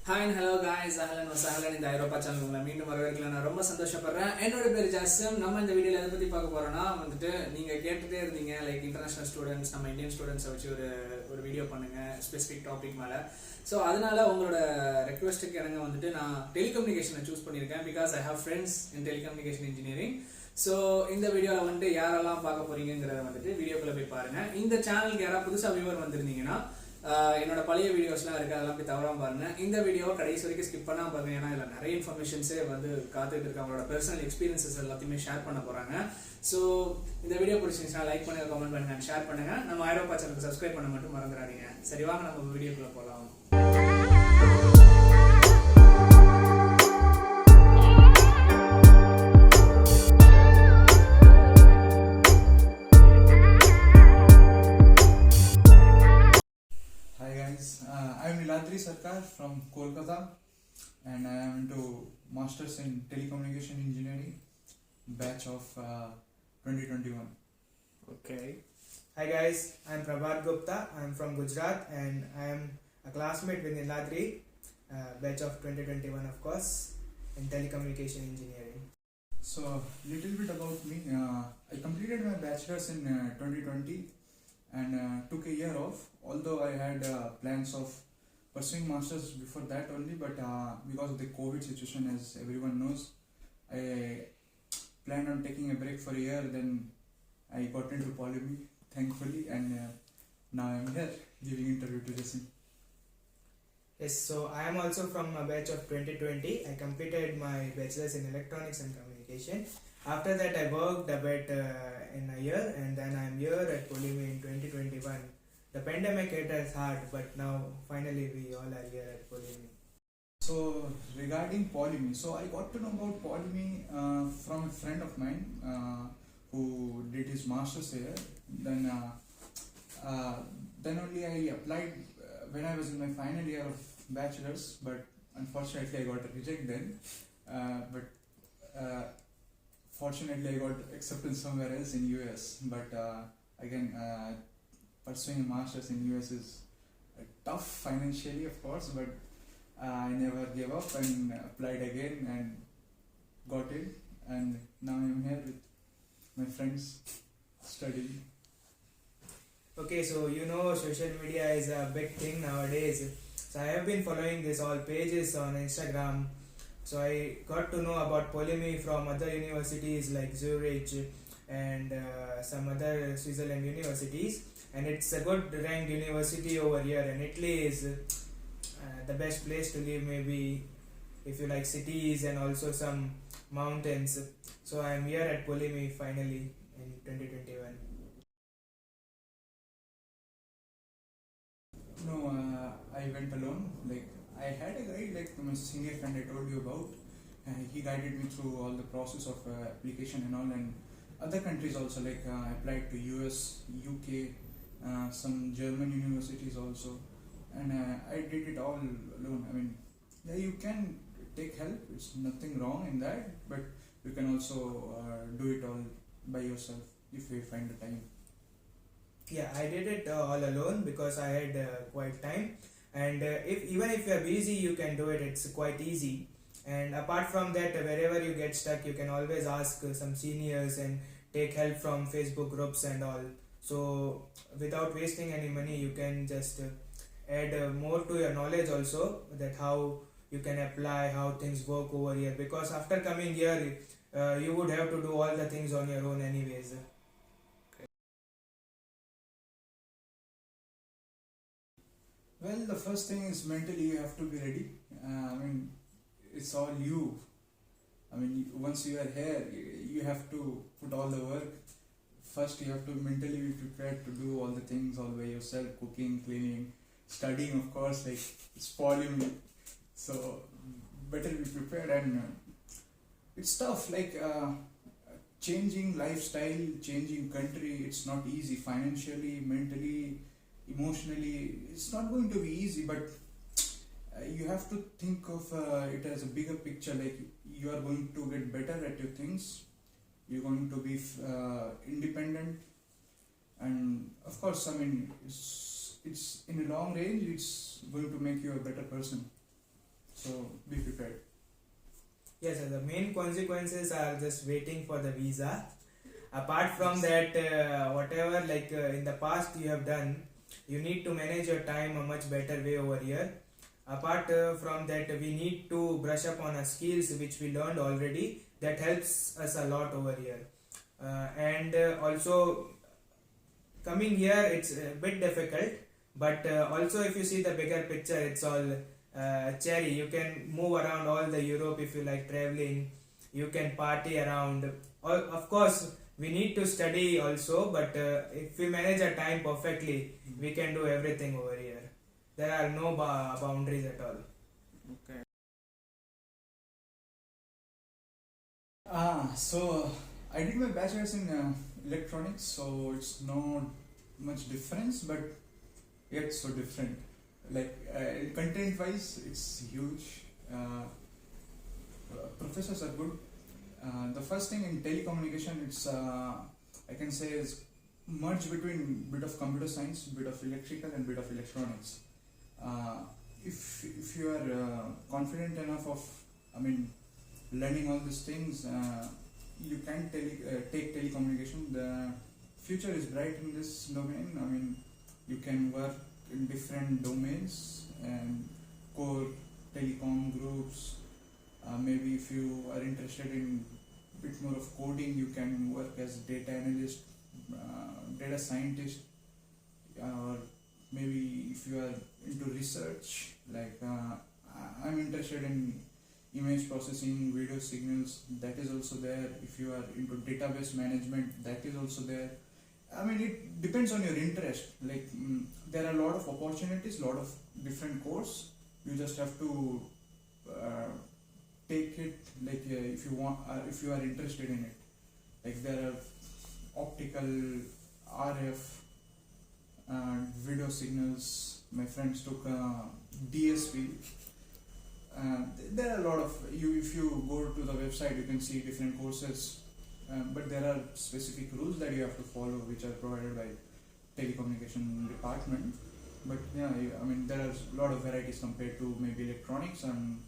Hi and hello guys, ahlan wa sahlan இந்த ஐரோப்பா channel உங்களை மீண்டும் வரவேற்கல நான் ரொம்ப சந்தோஷப்படுறேன். என்னோட பேர் ஜாசிம். நம்ம இந்த வீடியோல எதை பத்தி பார்க்க போறோம்னா வந்துட்டு நீங்க கேட்டுட்டே இருந்தீங்க லைக் இன்டர்நேஷனல் ஸ்டூடெண்ட்ஸ் நம்ம இந்தியன் ஸ்டூடெண்ட்ஸை வச்சு ஒரு வீடியோ பண்ணுங்க ஸ்பெசிஃபிக் டாபிக் மேல. ஸோ அதனால உங்களோட ரெக்வஸ்ட்டுக்கு எனக்கு வந்துட்டு நான் டெலிகம்யூனிகேஷனை சூஸ் பண்ணியிருக்கேன் because I have friends in telecommunication engineering. So இந்த வீடியோவில் வந்துட்டு யாரெல்லாம் பார்க்க போறீங்கிறத வந்துட்டு வீடியோக்குள்ள போய் பாருங்க. இந்த சேனலுக்கு யாராவது புதுசாக வியூவர் வந்திருந்தீங்கன்னா என்னோட பழைய வீடியோஸ்லாம் இருக்குது, அதெல்லாம் போய் தவறாம பாருங்க. இந்த வீடியோவை கடைசி வரைக்கும் ஸ்கிப் பண்ணாம பாருங்க, ஏன்னா இதில் நிறைய இன்ஃபர்மேஷன்ஸே வந்து காத்துட்டு இருக்கு. அவங்களோட பர்சனல் எக்ஸ்பீரியன்சஸ் எல்லாத்தையுமே ஷேர் பண்ண போறாங்க. ஸோ இந்த வீடியோ பிடிச்சிருந்துச்சுன்னா லைக் பண்ணுங்க, கமெண்ட் பண்ணுங்க, ஷேர் பண்ணுங்க. நம்ம ஐரோப்பா சேனலுக்கு சப்ஸ்கிரைப் பண்ண மட்டும் மறந்துடாதீங்க. சரி வாங்க நம்ம வீடியோக்குள்ள போகலாம். From Kolkata, and I am into Masters in Telecommunication Engineering, batch of 2021. Okay. Hi guys, I am Prabhat Gupta. I am from Gujarat and I am a classmate with Niladri, batch of 2021 of course, in Telecommunication Engineering. So, little bit about me. I completed my bachelor's in 2020 and took a year off, although I had plans of pursuing masters before that only, but because of the COVID situation, as everyone knows, I planned on taking a break for a year. Then I got into PoliMi, thankfully, and now I am here giving interview to Jassim. Yes, so I am also from a batch of 2020. I completed my bachelor's in electronics and communication. After that I worked a bit in a year, and then I am here at PoliMi in 2021. The pandemic hit us hard, but now finally we all are here at PoliMi. So regarding PoliMi, so I got to know about PoliMi from a friend of mine who did his masters here. Then only I applied when I was in my final year of bachelor's, but unfortunately I got a reject then. But fortunately I got acceptance somewhere else in US. But again. Pursuing a master's in US is tough financially, of course, but I never gave up and applied again and got it, and now I am here with my friends studying. Okay, so you know social media is a big thing nowadays. So I have been following this all pages on Instagram. So I got to know about PoliMi from other universities like Zurich and some other Switzerland universities. And it's a good ranked university over here, and Italy is the best place to live, maybe if you like cities and also some mountains. So I am here at PoliMi finally in 2021. No, I went alone. Like I had a guide, like my senior friend I told you about. He guided me through all the process of application and all, and other countries also. Like I applied to US, UK. Some German universities also, and I did it all alone. I mean, yeah, you can take help, it's nothing wrong in that, but you can also do it all by yourself if you find the time. Yeah, I did it all alone because I had quite time, and even if you are busy you can do it. It's quite easy, and apart from that, wherever you get stuck you can always ask some seniors and take help from Facebook groups and all. So without wasting any money you can just add more to your knowledge also, that how you can apply, how things work over here, because after coming here you would have to do all the things on your own anyways. Well, the first thing is mentally you have to be ready. I mean, it's all you. I mean, once you are here you have to put all the work. First you have to mentally be prepared to do all the things all by yourself, cooking, cleaning, studying, of course, like it's PoliMi, so better be prepared. And it's tough, like changing lifestyle, changing country, it's not easy financially, mentally, emotionally. It's not going to be easy, but you have to think of it as a bigger picture. Like you are going to get better at your things, you're going to be independent, and of course, I mean, it's in a long range, it's going to make you a better person. So be prepared. Yes, the main consequences are just waiting for the visa. Apart from that, whatever in the past you have done, you need to manage your time a much better way over here. Apart from that, we need to brush up on our skills which we learned already. That helps us a lot over here. And also coming here, it's a bit difficult. But also, if you see the bigger picture, it's all cherry. You can move around all the Europe if you like traveling. You can party around. Of course, we need to study also, but if we manage our time perfectly, we can do everything over here. There are no boundaries at all. Okay. So I did my bachelor's in electronics, so it's not much difference, but yet so different. Like content wise, it's huge. Professors are good. The first thing in telecommunication, it's I can say is merge between bit of computer science, bit of electrical, and bit of electronics. If you are confident enough of, learning all these things, you can take telecommunication. The future is bright in this domain. You can work in different domains and core telecom groups. Maybe if you are interested in a bit more of coding, you can work as data analyst, data scientist, or maybe if you are into research, I'm interested in image processing, video signals, that is also there. If you are into database management, that is also there. It depends on your interest. There are a lot of opportunities, lot of different courses. You just have to take it. If you want, if you are interested in it. There are optical, RF, video signals. My friends took DSP. There are a lot of if you go to the website, you can see different courses. But there are specific rules that you have to follow, which are provided by telecommunication department. But yeah, there are a lot of varieties compared to maybe electronics and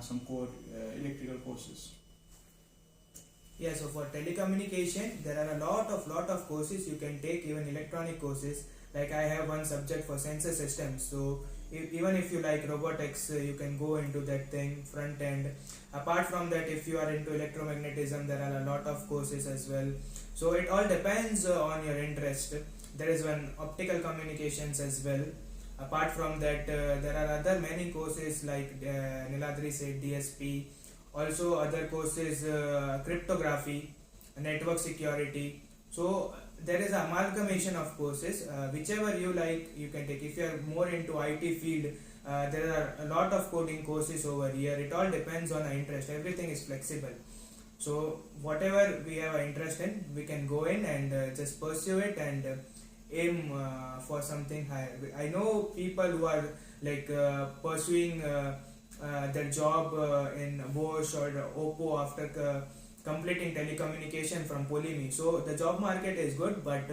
some core electrical courses. Yeah, so for telecommunication, there are a lot of courses you can take, even electronic courses. Like I have one subject for sensor systems, so even if you like robotics, you can go into that thing front end. Apart from that, if you are into electromagnetism, there are a lot of courses as well. So it all depends on your interest. There is one optical communications as well. Apart from that, there are other many courses like Niladri said, DSP. Also other courses, cryptography, network security. So there is an amalgamation of courses. Whichever you like, you can take. If you are more into IT field, there are a lot of coding courses over here. It all depends on our interest. Everything is flexible. So whatever we have an interest in, we can go in and just pursue it and aim for something higher. I know people who are pursuing their job in Bosch or Oppo after completing telecommunication from PoliMi. So the job market is good, but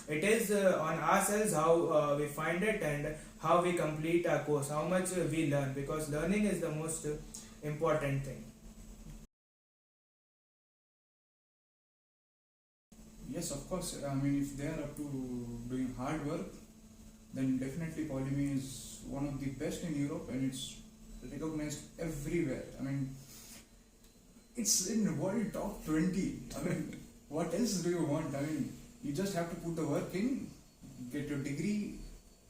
it is on ourselves how we find it and how we complete our course, how much we learn, because learning is the most important thing. Yes, of course. If they are up to doing hard work, then definitely PoliMi is one of the best in Europe, and it's recognized everywhere. It's in the world top 20. What else do you want? You just have to put the work in, get your degree,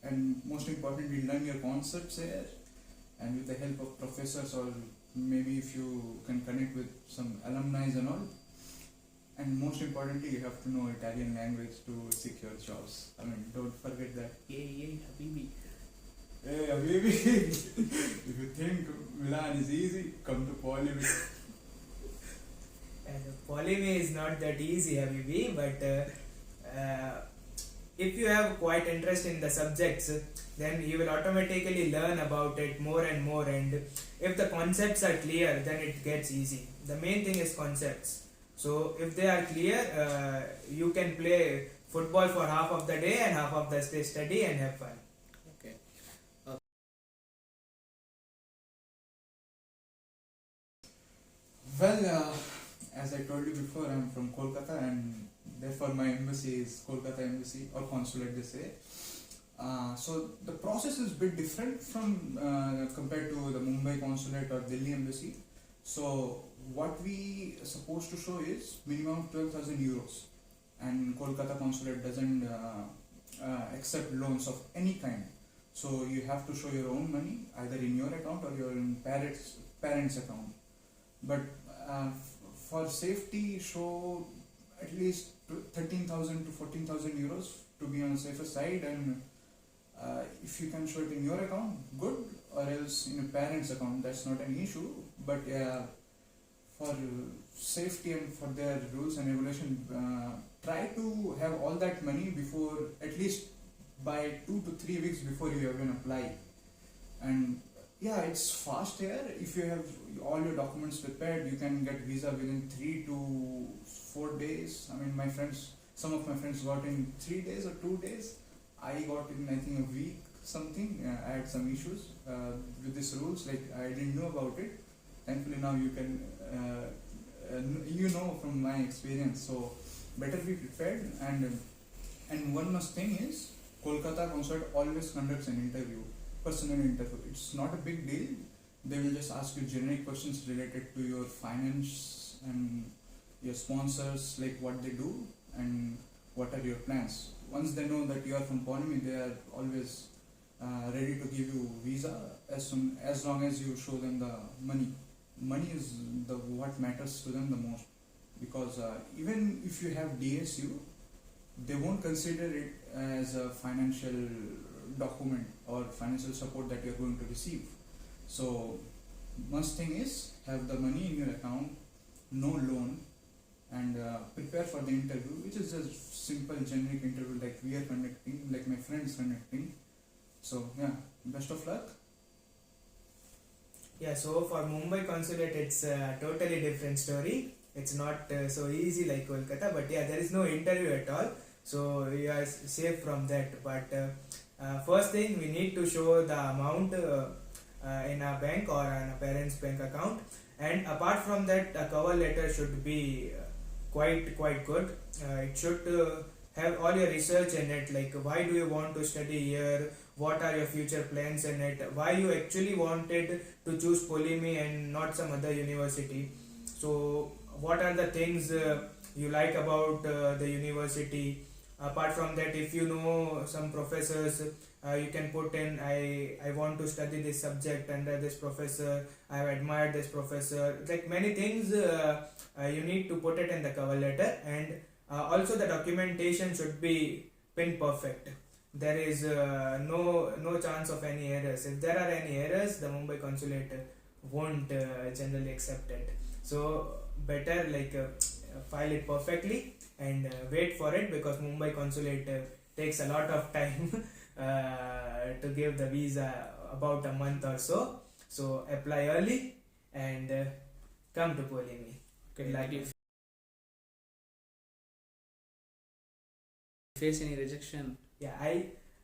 and most importantly, learn your concepts there. And with the help of professors, or maybe if you can connect with some alumni and all. And most importantly, you have to know Italian language to secure jobs. Don't forget that. Yay, Habibi. Hey, Habibi! If you think Milan is easy, come to PoliMi. PoliMi is not that easy, Habibi, but if you have quite interest in the subjects, then you will automatically learn about it more and more, and if the concepts are clear, then it gets easy. The main thing is concepts. So if they are clear, you can play football for half of the day and half of the day study and have fun. Well, as I told you before, I'm from Kolkata, and therefore my embassy is Kolkata embassy or consulate, they say. So the process is a bit different from compared to the Mumbai consulate or Delhi embassy. So what we supposed to show is minimum 12,000 euros, and Kolkata consulate doesn't accept loans of any kind. So you have to show your own money either in your account or your parents account. But for safety, show at least 13,000 to 14,000 euros to be on the safer side, and if you can show it in your account, good, or else in a parent's account, that's not an issue. But for safety and for their rules and regulation, try to have all that money before, at least by 2 to 3 weeks before you even apply. And yeah, it's fast here. If you have all your documents prepared, you can get visa within 3 to 4 days. I mean, some of my friends got in 3 days or 2 days. I got in, I think, a week something. I had some issues with these rules, like I didn't know about it. Thankfully now you can, you know from my experience. So better be prepared. And one last thing is, Kolkata consulate always conducts an interview, personal interview. It's not a big deal. They will just ask you generic questions related to your finance and your sponsors, like what they do and what are your plans. Once they know that you are from PoliMi, they are always ready to give you visa as long as you show them the money. Money is what matters to them the most, because even if you have DSU, they won't consider it as a financial document or financial support that you're going to receive. So must thing is, have the money in your account, no loan, and prepare for the interview, which is a simple generic interview like we are conducting, like my friends conducting. So yeah, best of luck. Yeah, so for Mumbai consulate, it's a totally different story. It's not so easy like Kolkata, but yeah, there is no interview at all, so you are safe from that. But first thing, we need to show the amount in a bank or in a parent's bank account, and apart from that, a cover letter should be quite good. It should have all your research in it, like why do you want to study here, what are your future plans in it, why you actually wanted to choose PoliMi and not some other university. So what are the things you like about the university. Apart from that, if you know some professors, you can put in, I want to study this subject under this professor, I have admired this professor, like many things you need to put it in the cover letter. And also the documentation should be pin perfect. There is no chance of any errors. If there are any errors, the Mumbai consulate won't generally accept it. So better like file it perfectly and wait for it, because Mumbai consulate takes a lot of time to give the visa, about a month or so. So apply early and come to PoliMi. Okay, like if face any rejection? Yeah,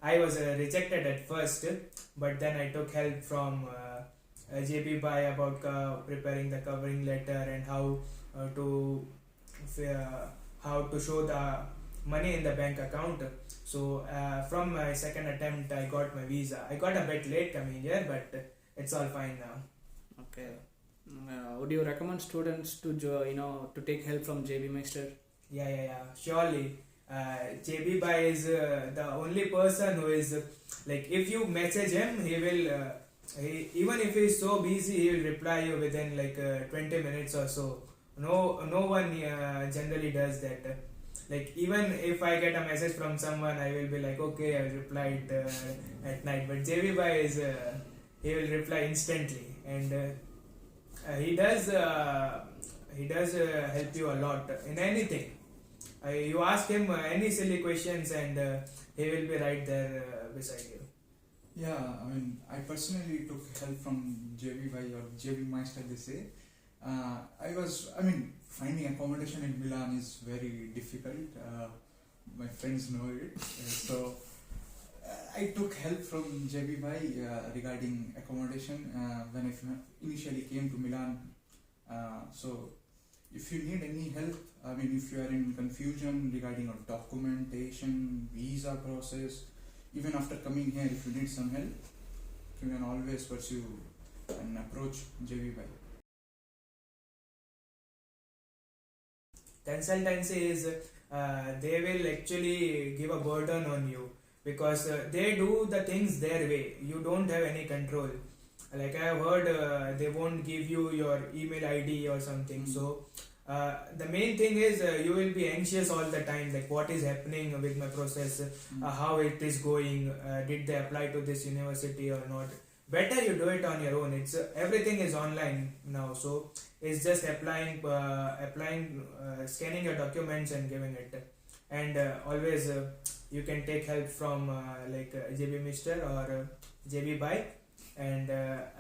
I was rejected at first, but then I took help from Jbmeister about preparing the covering letter and how to show the money in the bank account. So from my second attempt, I got my visa. I got a bit late coming here, but it's all fine now. Okay. Would you recommend students to to take help from Jbmeister? Yeah, surely. Jbmeister is the only person who is like, if you message him, he will even if he is so busy, he will reply you within like 20 minutes or so. No one generally does that. Like, even if I get a message from someone, I will be like, okay, I will reply it at night. But Jbmeister is he will reply instantly, and he does help you a lot in anything. You ask him any silly questions, and he will be right there beside you. Yeah, I mean, I personally took help from Jbmeister or Jbmeister, they say. Finding accommodation in Milan is very difficult. My friends know it. So I took help from Jbmeister regarding accommodation when I initially came to Milan. So if you need any help, I mean, if you are in confusion regarding of documentation, visa process, even after coming here, if you need some help, you can always pursue and approach Jbmeister. Consultancy is they will actually give a burden on you because they do the things their way. You don't have any control. Like I have heard, they won't give you your email ID or something. So the main thing is you will be anxious all the time, like what is happening with my process, how it is going, did they apply to this university or not. Better you do it on your own. It's everything is online now, so it's just applying, scanning your documents and giving it. And always you can take help from Jbmeister or Jbmeister and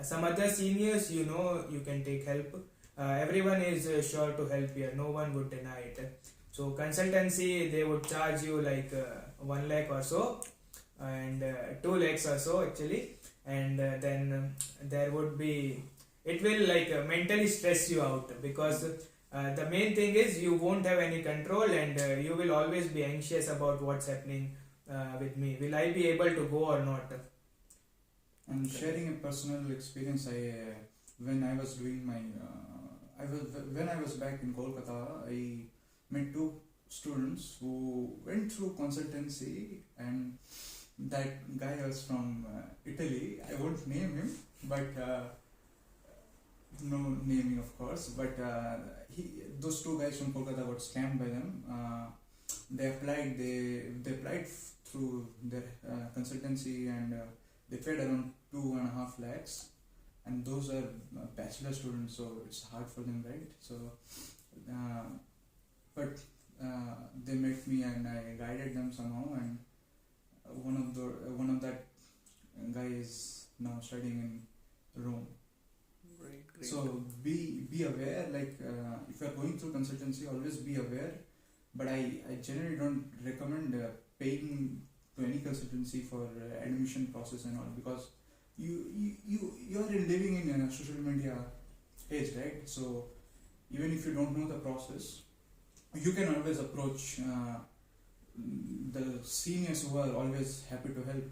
some other seniors. You can take help. Everyone is sure to help here. No one would deny it. So consultancy, they would charge you like 1 lakh or so, and 2 lakhs or so actually. And then there would be, it will like mentally stress you out because the main thing is you won't have any control, and you will always be anxious about what's happening with me. Will I be able to go or not? And sharing a personal experience, when I was doing my, when I was back in Kolkata, I met 2 students who went through consultancy, and that guy was from Italy. I won't name him, but no naming of course. But those 2 guys from Kolkata got scammed by them. They applied through their consultancy, and they paid around 2.5 lakhs. And those are bachelor students, so it's hard for them, right? So, but they met me and I guided them somehow, and one of that guy is now studying in Rome. Great. So be aware. Like if you are going through consultancy, always be aware. But I generally don't recommend paying to any consultancy for admission process and all, because you are living in a social media age, right? So even if you don't know the process, you can always approach the seniors who are always happy to help.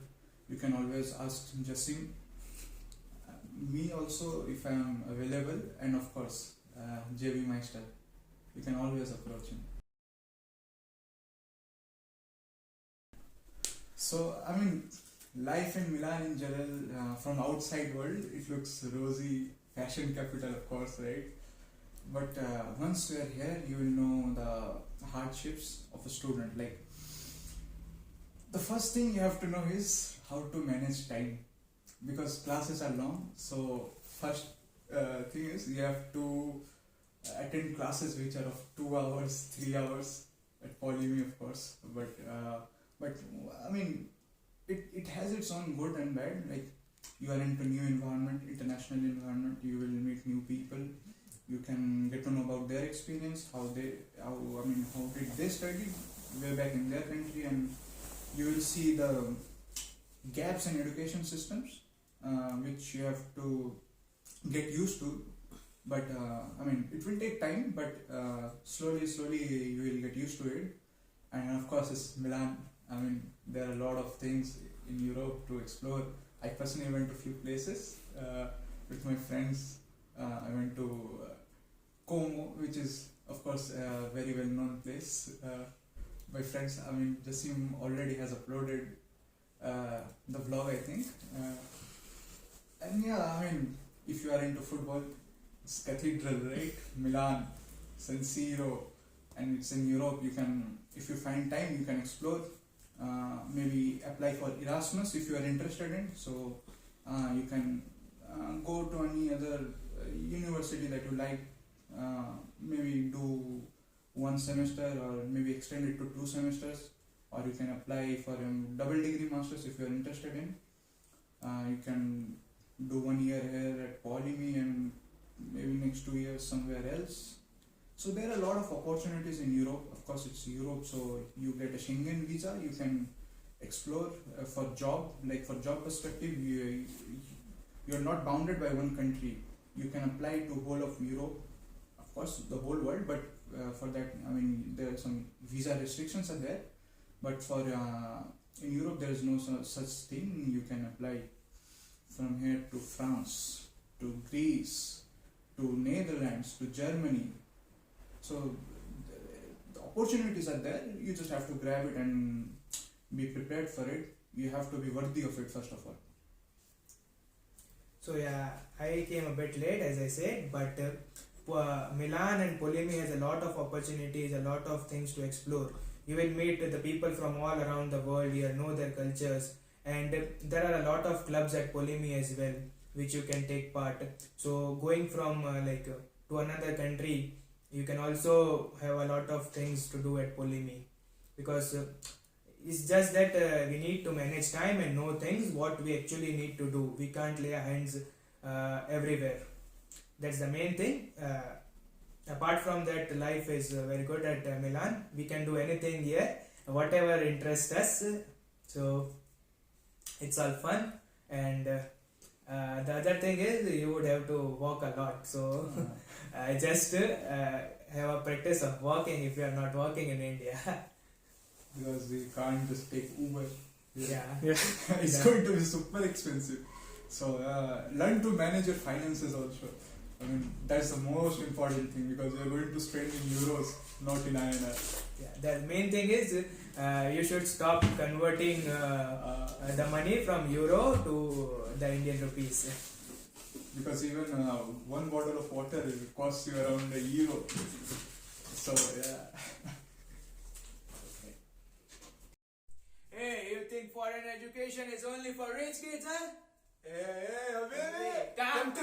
You can always ask Jassim, me also if I am available, and of course Jbmeister. You can always approach him. So I mean, life in Milan in general, from outside world, it looks rosy, fashion capital of course, right? But once you are here, you will know the hardships of a student. Like the first thing you have to know is how to manage time, because classes are long. So first thing is you have to attend classes which are of 2 hours, 3 hours at PoliMi of course. But I mean, it has its own good and bad. Like you are into new environment, international environment, you will meet new people. You can get to know about their experience, how did they study way back in their country, and you will see the gaps in education systems, which you have to get used to. But I mean, it will take time, but slowly you will get used to it. And of course, it's Milan. I mean, there are a lot of things in Europe to explore. I personally went to a few places with my friends. I went to Como, which is of course a very well known place. My friends, I mean, Jassim already has uploaded the vlog, I think. And yeah, I mean, if you are into football, it's Cathedral, right? Milan, San Siro, and it's in Europe. You can, if you find time, you can explore. Maybe apply for Erasmus if you are interested in. So you can go to any other university that you like. Maybe do 1 semester, or maybe extend it to 2 semesters, or you can apply for a double degree masters if you are interested in. You can do 1 year here at PoliMi and maybe next 2 years somewhere else. So there are a lot of opportunities in Europe. Of course, it's Europe, so you get a Schengen visa. You can explore for job. Like for job perspective, you're not bounded by one country. You can apply to whole of Europe. of course the whole world, but for that, I mean, there are some visa restrictions are there, but for in Europe there is no such thing. You can apply from here to France, to Greece, to Netherlands, to Germany. So the opportunities are there. You just have to grab it and be prepared for it. You have to be worthy of it first of all. So yeah, I came a bit late as I said, but Milan and PoliMi has a lot of opportunities, a lot of things to explore. You will meet the people from all around the world, you know their cultures, and there are a lot of clubs at PoliMi as well, which you can take part. So going from to another country, you can also have a lot of things to do at PoliMi, because it's just that we need to manage time and know things what we actually need to do. We can't lay our hands everywhere. That's the main thing. Apart from that, life is very good at Milan. We can do anything here, whatever interests us. So it's all fun. And the other thing is you would have to walk a lot. So just have a practice of walking if you are not walking in India. Because we can't just take Uber. Yeah. It's going to be super expensive. So learn to manage your finances also. I mean, that's the most important thing, because you're going to spend in euros, not in INR. Yeah, the main thing is you should stop converting the money from euro to the Indian rupees. Because even one bottle of water costs you around €1. So yeah. Hey, you think foreign education is only for rich kids, huh? Hey, Come to